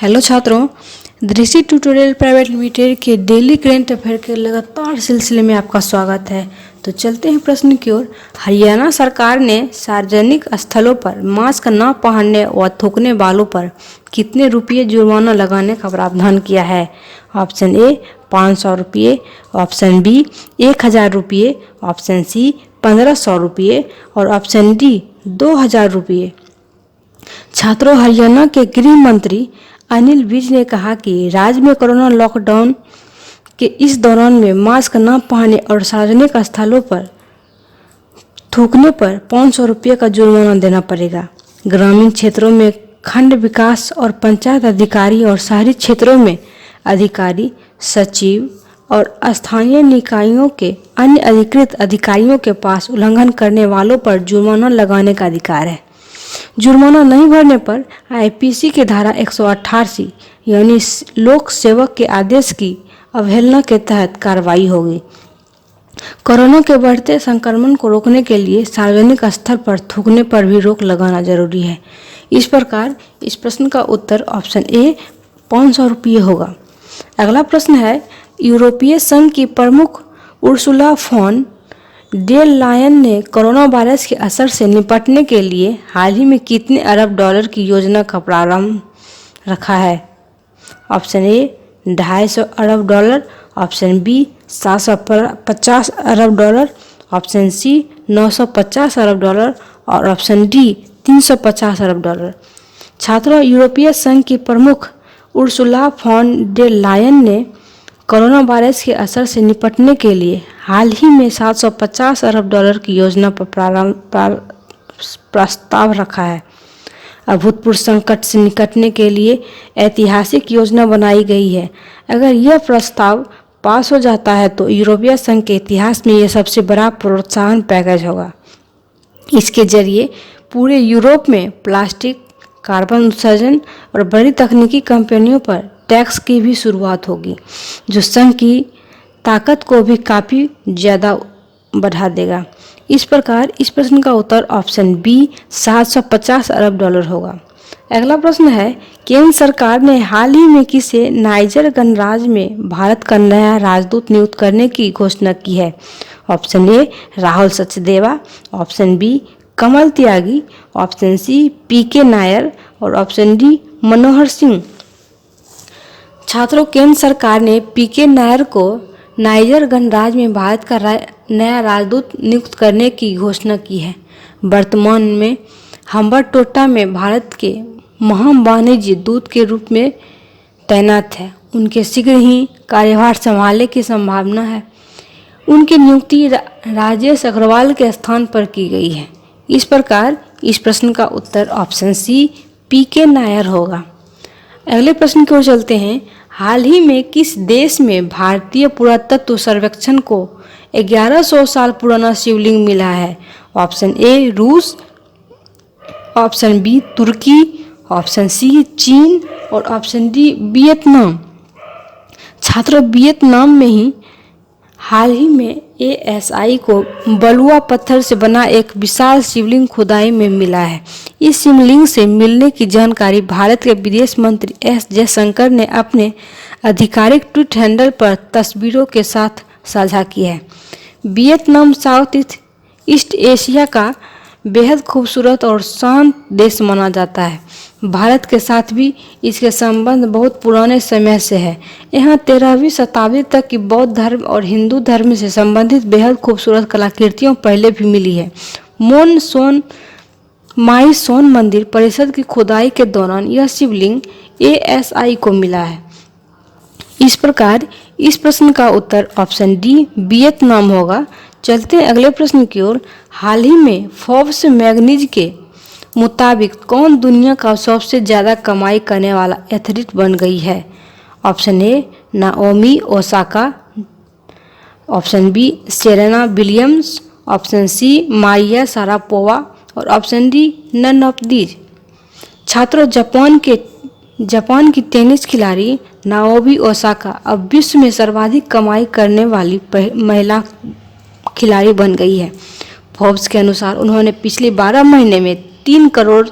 Hello छात्रों, दृष्टि tutorial private limited के डेली करेंट अफेयर के लगातार सिलसिले में आपका स्वागत है। तो चलते हैं प्रश्न की ओर। हरियाणा सरकार ने सार्वजनिक स्थलों पर मास्क न पहनने व थूकने वालों पर कितने रुपये जुर्माना लगाने का प्रावधान किया है? ऑप्शन ए 500 रुपये, ऑप्शन बी 1000 रुपये, ऑप्शन सी 1500 रुपये और ऑप्शन डी 2000 रुपये। छात्रों, हरियाणा के गृह मंत्री अनिल विज ने कहा कि राज्य में कोरोना लॉकडाउन के इस दौरान में मास्क न पहनने और सार्वजनिक स्थलों पर थूकने पर 500 रुपये का जुर्माना देना पड़ेगा। ग्रामीण क्षेत्रों में खंड विकास और पंचायत अधिकारी और शहरी क्षेत्रों में अधिकारी, सचिव और स्थानीय निकायों के अन्य अधिकृत अधिकारियों के पास उल्लंघन करने वालों पर जुर्माना लगाने का अधिकार है। जुर्माना नहीं भरने पर आईपीसी की धारा 188 यानी लोक सेवक के आदेश की अवहेलना के तहत कार्रवाई होगी। कोरोना के बढ़ते संक्रमण को रोकने के लिए सार्वजनिक स्थल पर थूकने पर भी रोक लगाना जरूरी है। इस प्रकार इस प्रश्न का उत्तर ऑप्शन ए 500 रुपये होगा। अगला प्रश्न है, यूरोपीय संघ की प्रमुख उर्सुला फॉन डेर लायन ने कोरोना वायरस के असर से निपटने के लिए हाल ही में कितने अरब डॉलर की योजना का प्रारंभ रखा है? ऑप्शन ए 250 अरब डॉलर, ऑप्शन बी 750 अरब डॉलर, ऑप्शन सी 950 अरब डॉलर और ऑप्शन डी 350 अरब डॉलर। छात्रों, यूरोपीय संघ की प्रमुख उर्सुला फॉन डेर लायन ने कोरोना वायरस के असर से निपटने के लिए हाल ही में 750 अरब डॉलर की योजना पर प्रस्ताव रखा है। अभूतपूर्व संकट से निपटने के लिए ऐतिहासिक योजना बनाई गई है। अगर यह प्रस्ताव पास हो जाता है तो यूरोपीय संघ के इतिहास में यह सबसे बड़ा प्रोत्साहन पैकेज होगा। इसके जरिए पूरे यूरोप में प्लास्टिक, कार्बन उत्सर्जन और बड़ी तकनीकी कंपनियों पर टैक्स की भी शुरुआत होगी, जो संघ की ताकत को भी काफ़ी ज़्यादा बढ़ा देगा। इस प्रकार इस प्रश्न का उत्तर ऑप्शन बी 750 अरब डॉलर होगा। अगला प्रश्न है, केंद्र सरकार ने हाल ही में किसे नाइजर गणराज्य में भारत का नया राजदूत नियुक्त करने की घोषणा की है? Option A Rahul Sachdeva, option B Kamal Tyagi, option C PK Nair और ऑप्शन डी मनोहर सिंह। छात्रों, केंद्र सरकार ने पीके नायर को नाइजर गणराज्य में भारत का नया राजदूत नियुक्त करने की घोषणा की है। वर्तमान में हम्बरटोटा में भारत के महान वाणिज्य दूत के रूप में तैनात है। उनके शीघ्र ही कार्यभार संभालने की संभावना है। उनकी नियुक्ति राजेश अग्रवाल के स्थान पर की गई है। इस प्रकार इस प्रश्न का उत्तर ऑप्शन सी पीके नायर होगा। अगले प्रश्न की ओर चलते हैं। हाल ही में किस देश में भारतीय पुरातत्व सर्वेक्षण को 1100 साल पुराना शिवलिंग मिला है? ऑप्शन ए रूस, ऑप्शन बी तुर्की, ऑप्शन सी चीन और ऑप्शन डी वियतनाम। छात्रों, वियतनाम में ही हाल ही में एएसआई को बलुआ पत्थर से बना एक विशाल शिवलिंग खुदाई में मिला है। इस शिवलिंग से मिलने की जानकारी भारत के विदेश मंत्री एस जयशंकर ने अपने आधिकारिक ट्वीट हैंडल पर तस्वीरों के साथ साझा की है। वियतनाम साउथ ईस्ट एशिया का बेहद खूबसूरत और शांत देश माना जाता है। भारत के साथ भी इसके संबंध बहुत पुराने समय से है। यहाँ 13वीं शताब्दी तक की बौद्ध धर्म और हिंदू धर्म से संबंधित बेहद खूबसूरत कलाकृतियों पहले भी मिली है। माई सोन मंदिर परिसर की खुदाई के दौरान यह शिवलिंग एएसआई को मिला है। इस प्रकार इस प्रश्न का उत्तर ऑप्शन डी वियतनाम होगा। चलते हैं अगले प्रश्न की ओर। हाल ही में फोर्ब्स मैगजीन के मुताबिक कौन दुनिया का सबसे ज़्यादा कमाई करने वाला एथलीट बन गई है? Option A Naomi Osaka, option B Serena Williams, option C Maria Sharapova और option D none of these. छात्रों, जापान की टेनिस खिलाड़ी नाओमी ओसाका अब विश्व में सर्वाधिक कमाई करने वाली महिला खिलाड़ी बन गई है। फोर्ब्स के अनुसार उन्होंने पिछले 12 महीने में 3 करोड़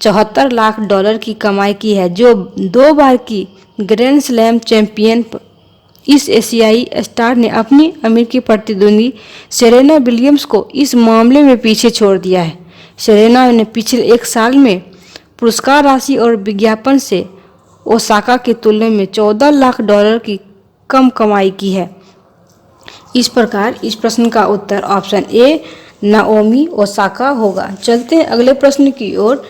$74 लाख की कमाई की है, जो 2 बार की ग्रैंड स्लैम चैंपियन। इस एशियाई स्टार ने अपनी अमेरिकी प्रतिद्वंदी सेरेना विलियम्स को इस मामले में पीछे छोड़ दिया है। सेरेना ने पिछले 1 साल में पुरस्कार राशि और विज्ञापन से ओसाका की तुलना में $14 लाख की कम कमाई की है। इस प्रकार इस प्रश्न का उत्तर ऑप्शन ए नाओमी ओसाका होगा। चलते हैं अगले प्रश्न की ओर।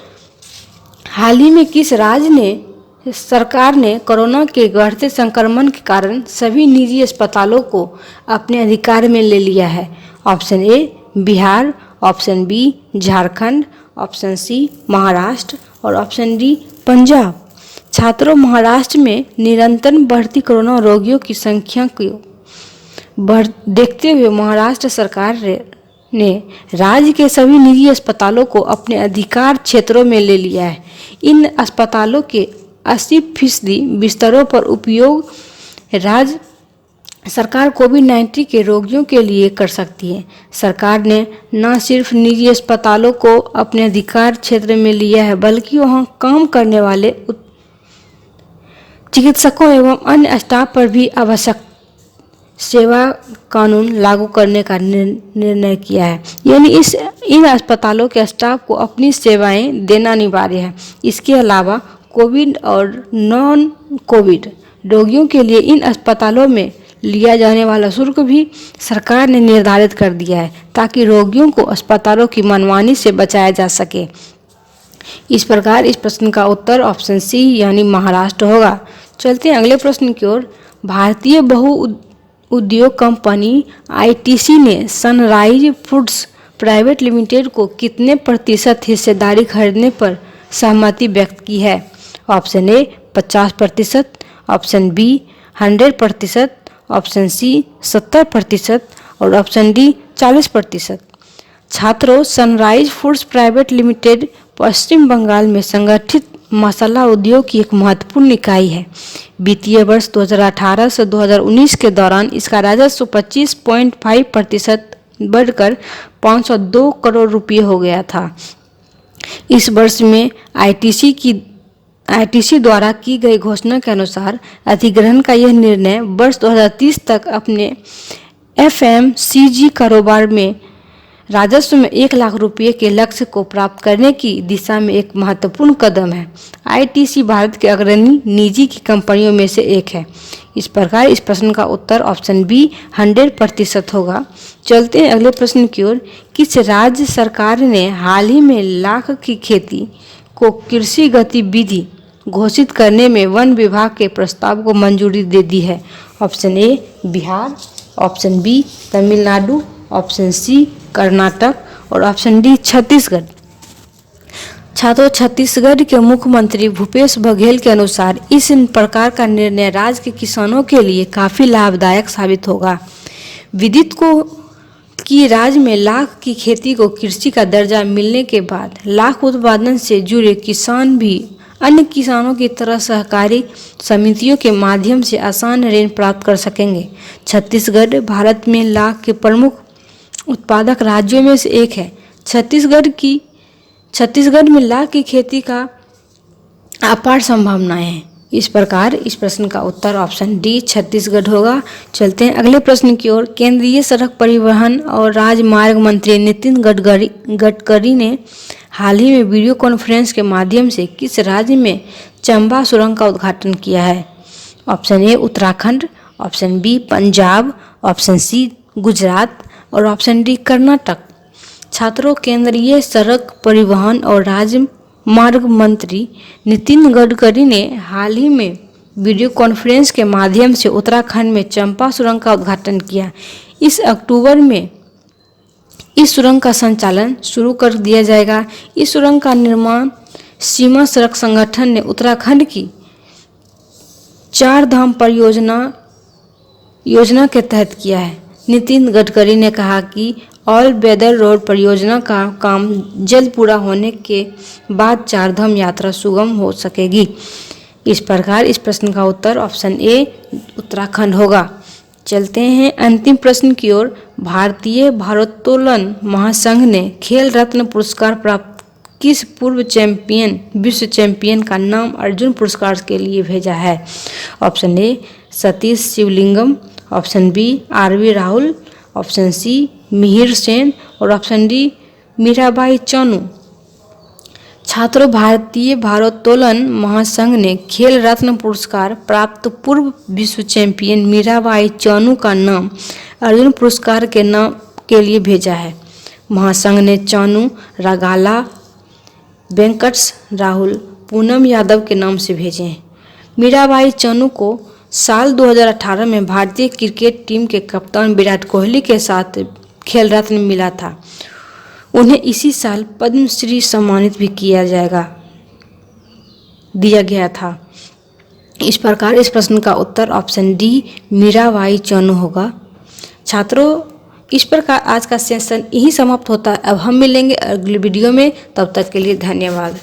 हाल ही में किस राज्य सरकार ने कोरोना के बढ़ते संक्रमण के कारण सभी निजी अस्पतालों को अपने अधिकार में ले लिया है? Option A Bihar, option B Jharkhand, option C Maharashtra और ऑप्शन डी पंजाब। छात्रों, महाराष्ट्र में निरंतर बढ़ती कोरोना रोगियों की संख्या को देखते हुए महाराष्ट्र सरकार ने राज्य के सभी निजी अस्पतालों को अपने अधिकार क्षेत्रों में ले लिया है। इन अस्पतालों के 80% बिस्तरों पर उपयोग राज्य सरकार कोविड-19 के रोगियों के लिए कर सकती है। सरकार ने न सिर्फ निजी अस्पतालों को अपने अधिकार क्षेत्र में लिया है, बल्कि वहां काम करने वाले चिकित्सकों एवं अन्य स्टाफ पर भी आवश्यक सेवा कानून लागू करने का निर्णय किया है। यानी इन अस्पतालों के स्टाफ को अपनी सेवाएं देना अनिवार्य है। इसके अलावा कोविड और नॉन कोविड रोगियों के लिए इन अस्पतालों में लिया जाने वाला शुल्क भी सरकार ने निर्धारित कर दिया है, ताकि रोगियों को अस्पतालों की मनमानी से बचाया जा सके। इस प्रकार इस प्रश्न का उत्तर ऑप्शन सी यानी महाराष्ट्र होगा। चलते हैं अगले प्रश्न की ओर। भारतीय उद्योग कंपनी आईटीसी ने सनराइज फूड्स प्राइवेट लिमिटेड को कितने प्रतिशत हिस्सेदारी खरीदने पर सहमति व्यक्त की है? Option A 50%, option B 100%, option C 70% और ऑप्शन डी 40%। छात्रों, sunrise foods private limited Paschim Bengal में संगठित मसाला उद्योग की एक महत्वपूर्ण इकाई है। वित्तीय वर्ष 2018 से 2019 के दौरान इसका राजस्व 25.5% बढ़कर 502 करोड़ रुपये हो गया था। इस वर्ष में आईटीसी द्वारा की गई घोषणा के अनुसार अधिग्रहण का यह निर्णय वर्ष 2030 तक अपने एफएमसीजी कारोबार में राजस्व में 1 लाख रुपये के लक्ष्य को प्राप्त करने की दिशा में एक महत्वपूर्ण कदम है। आईटीसी भारत के अग्रणी निजी की कंपनियों में से एक है। इस प्रकार इस प्रश्न का उत्तर ऑप्शन बी 100% होगा। चलते हैं अगले प्रश्न की ओर। किस राज्य सरकार ने हाल ही में लाख की खेती को कृषि गतिविधि घोषित करने में वन विभाग के प्रस्ताव को मंजूरी दे दी है? Option A Bihar, option B Tamil Nadu, option C Karnataka और ऑप्शन डी छत्तीसगढ़। छात्रों, छत्तीसगढ़ के मुख्यमंत्री भूपेश बघेल के अनुसार इस प्रकार का निर्णय राज्य के किसानों के लिए काफ़ी लाभदायक साबित होगा। विदित को कि राज्य में लाख की खेती को कृषि का दर्जा मिलने के बाद लाख उत्पादन से जुड़े किसान भी अन्य किसानों की तरह सहकारी समितियों के माध्यम से आसान ऋण प्राप्त कर सकेंगे। छत्तीसगढ़ भारत में लाख के प्रमुख उत्पादक राज्यों में से एक है। छत्तीसगढ़ में लाख की खेती का अपार संभावनाएं हैं। इस प्रकार इस प्रश्न का उत्तर ऑप्शन डी छत्तीसगढ़ होगा। चलते हैं अगले प्रश्न की ओर। केंद्रीय सड़क परिवहन और राजमार्ग मंत्री नितिन गडकरी ने हाल ही में वीडियो कॉन्फ्रेंस के माध्यम से किस राज्य में चंबा सुरंग का उद्घाटन किया है? Option A Uttarakhand, option B Punjab, option C Gujarat और ऑप्शन डी कर्नाटक। छात्रों, केंद्रीय सड़क परिवहन और राजमार्ग मंत्री नितिन गडकरी ने हाल ही में वीडियो कॉन्फ्रेंस के माध्यम से उत्तराखंड में चंपा सुरंग का उद्घाटन किया। इस अक्टूबर में इस सुरंग का संचालन शुरू कर दिया जाएगा। इस सुरंग का निर्माण सीमा सड़क संगठन ने उत्तराखंड की 4 धाम योजना के तहत किया है। नितिन गडकरी ने कहा कि ऑल वेदर रोड परियोजना का काम जल्द पूरा होने के बाद 4 धाम यात्रा सुगम हो सकेगी। इस प्रकार इस प्रश्न का उत्तर ऑप्शन ए उत्तराखंड होगा। चलते हैं अंतिम प्रश्न की ओर। भारतीय भारोत्तोलन महासंघ ने खेल रत्न पुरस्कार प्राप्त किस पूर्व चैंपियन विश्व चैंपियन का नाम अर्जुन पुरस्कार के लिए भेजा है? Option A Satish Shivalingam, option B R V Rahul, option C Mihir Sen और ऑप्शन डी मीराबाई चानू। छात्रों, भारतीय भारोत्तोलन महासंघ ने खेल रत्न पुरस्कार प्राप्त पूर्व विश्व चैंपियन मीराबाई चानू का नाम अर्जुन पुरस्कार के नाम के लिए भेजा है। महासंघ ने चानू रागाला वेंकट्स राहुल पूनम यादव के नाम से भेजे हैं। मीराबाई चानू को साल 2018 में भारतीय क्रिकेट टीम के कप्तान विराट कोहली के साथ खेल रत्न मिला था। उन्हें इसी साल पद्मश्री सम्मानित भी दिया गया था। इस प्रकार इस प्रश्न का उत्तर ऑप्शन डी मीराबाई चानू होगा। छात्रों, इस प्रकार आज का सेशन यही समाप्त होता है। अब हम मिलेंगे अगली वीडियो में, तब तक के लिए धन्यवाद।